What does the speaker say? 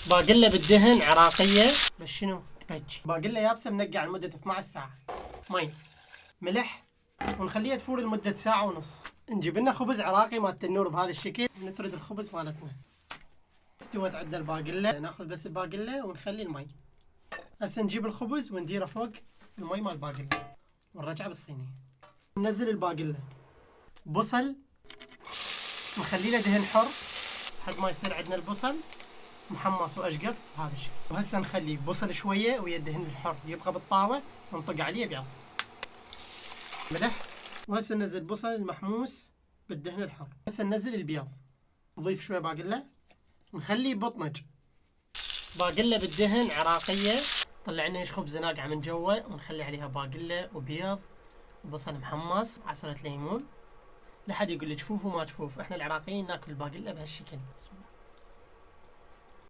باقلة بالدهن عراقية، بس شنو تبج. باقلة يابسة منقع لمدة 12 ساعة. مي، ملح، ونخليها تفور لمدة ساعة ونص. نجيب لنا خبز عراقي مال التنور بهذا الشكل، ونفرد الخبز مالتنا. استوت عندنا الباقلة، ناخذ بس الباقلة ونخلي المي. هسه نجيب الخبز ونديره فوق المي مال الباقلة ونرجعه بالصينية. ننزل الباقلة، بصل نخلي له دهن حر حق ما يصير عندنا البصل محمص واشقر بهذا الشكل. وهسه نخلي بصل شوية ويا الدهن الحر يبقى بالطاوة ونطق عليه بيض، ملح. وهسه ننزل بصل المحموس بالدهن الحر. هسه ننزل البيض، نضيف شوية باقلة ونخليه بطنج. باقلة بالدهن عراقية. طلع لنا ايش خبزة ناقعة من جوا ونخلي عليها باقلة وبيض وبصل محمص، عصرة ليمون. لحد يقول لي جفوف وما جفوف، احنا العراقيين ناكل الباقلة بهالشكل. بسم الله.